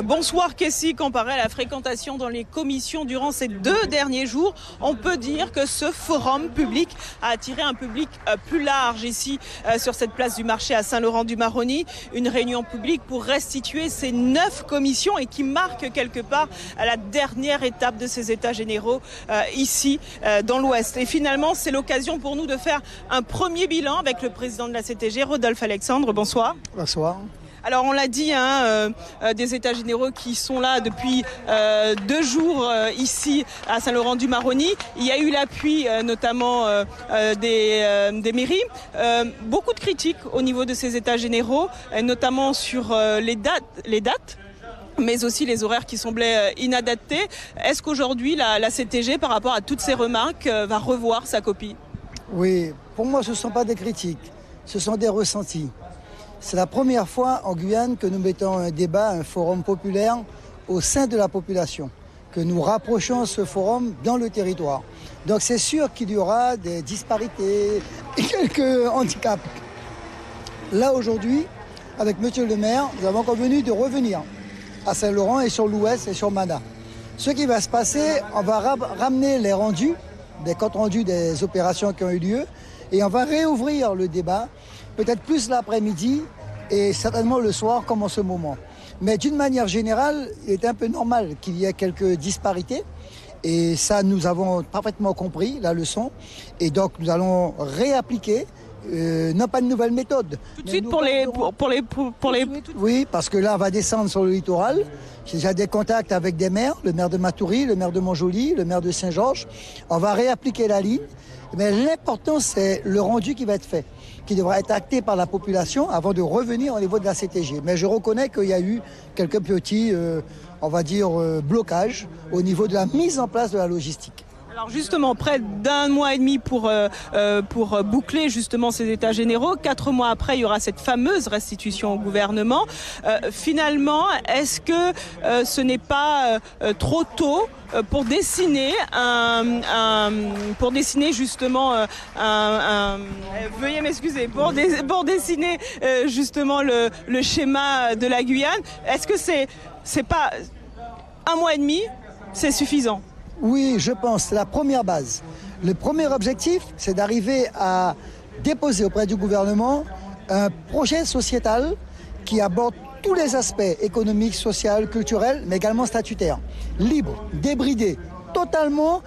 Bonsoir Kessie, comparé à la fréquentation dans les commissions durant ces 2 derniers jours, on peut dire que ce forum public a attiré un public plus large ici sur cette place du marché à Saint-Laurent-du-Maroni. Une réunion publique pour restituer ces 9 commissions et qui marque quelque part la dernière étape de ces états généraux ici dans l'Ouest. Et finalement, c'est l'occasion pour nous de faire un premier bilan avec le président de la CTG, Rodolphe Alexandre. Bonsoir. Bonsoir. Alors on l'a dit, des états généraux qui sont là depuis 2 jours ici à Saint-Laurent-du-Maroni. Il y a eu l'appui notamment des mairies. Beaucoup de critiques au niveau de ces états généraux, notamment sur les dates, mais aussi les horaires qui semblaient inadaptés. Est-ce qu'aujourd'hui la CTG, par rapport à toutes ces remarques, va revoir sa copie? Oui, pour moi ce ne sont pas des critiques, ce sont des ressentis. C'est la première fois en Guyane que nous mettons un débat, un forum populaire au sein de la population, que nous rapprochons ce forum dans le territoire. Donc c'est sûr qu'il y aura des disparités et quelques handicaps. Là aujourd'hui, avec monsieur le maire, nous avons convenu de revenir à Saint-Laurent et sur l'Ouest et sur Mana. Ce qui va se passer, on va ramener les rendus, des comptes rendus des opérations qui ont eu lieu, et on va réouvrir le débat, peut-être plus l'après-midi et certainement le soir comme en ce moment. Mais d'une manière générale, il est un peu normal qu'il y ait quelques disparités. Et ça, nous avons parfaitement compris la leçon. Et donc, nous allons réappliquer, non pas de nouvelles méthodes. Tout de suite pour les... Oui, parce que là, on va descendre sur le littoral. J'ai déjà des contacts avec des maires, le maire de Matoury, le maire de Montjoly, le maire de Saint-Georges. On va réappliquer la ligne. Mais l'important, c'est le rendu qui va être fait, qui devra être acté par la population avant de revenir au niveau de la CTG. Mais je reconnais qu'il y a eu quelques petits, blocages au niveau de la mise en place de la logistique. Alors justement, près d'1 mois et demi pour boucler justement ces états généraux. 4 mois après, il y aura cette fameuse restitution au gouvernement. Finalement, est-ce que ce n'est pas trop tôt pour dessiner justement veuillez m'excuser, pour dessiner justement le schéma de la Guyane? Est-ce que c'est pas 1 mois et demi, c'est suffisant? Oui, je pense, c'est la première base. Le premier objectif, c'est d'arriver à déposer auprès du gouvernement un projet sociétal qui aborde tous les aspects économiques, sociaux, culturels, mais également statutaires. Libre, débridé, totalement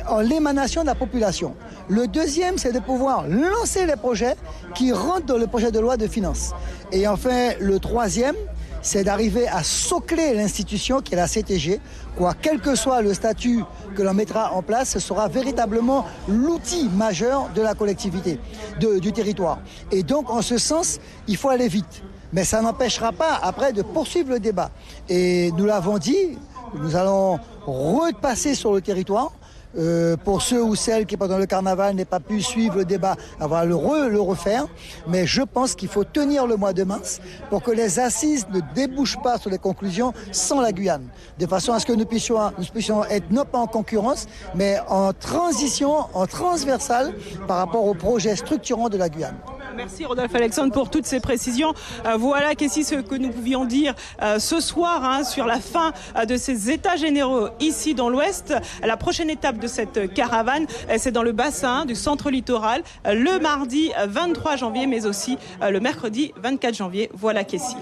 en l'émanation de la population. Le deuxième, c'est de pouvoir lancer les projets qui rentrent dans le projet de loi de finances. Et enfin, le troisième, c'est d'arriver à socler l'institution qui est la CTG, quoi, quel que soit le statut que l'on mettra en place, ce sera véritablement l'outil majeur de la collectivité, du territoire. Et donc, en ce sens, il faut aller vite. Mais ça n'empêchera pas, après, de poursuivre le débat. Et nous l'avons dit, nous allons repasser sur le territoire. Pour ceux ou celles qui, pendant le carnaval, n'aient pas pu suivre le débat, on va le refaire. Mais je pense qu'il faut tenir le mois de mars pour que les assises ne débouchent pas sur les conclusions sans la Guyane. De façon à ce que nous puissions être non pas en concurrence, mais en transition, en transversal par rapport aux projets structurants de la Guyane. Merci Rodolphe Alexandre pour toutes ces précisions. Voilà Kessie ce que nous pouvions dire ce soir sur la fin de ces états généraux ici dans l'Ouest. La prochaine étape de cette caravane, c'est dans le bassin du centre littoral le mardi 23 janvier, mais aussi le mercredi 24 janvier. Voilà Kessie.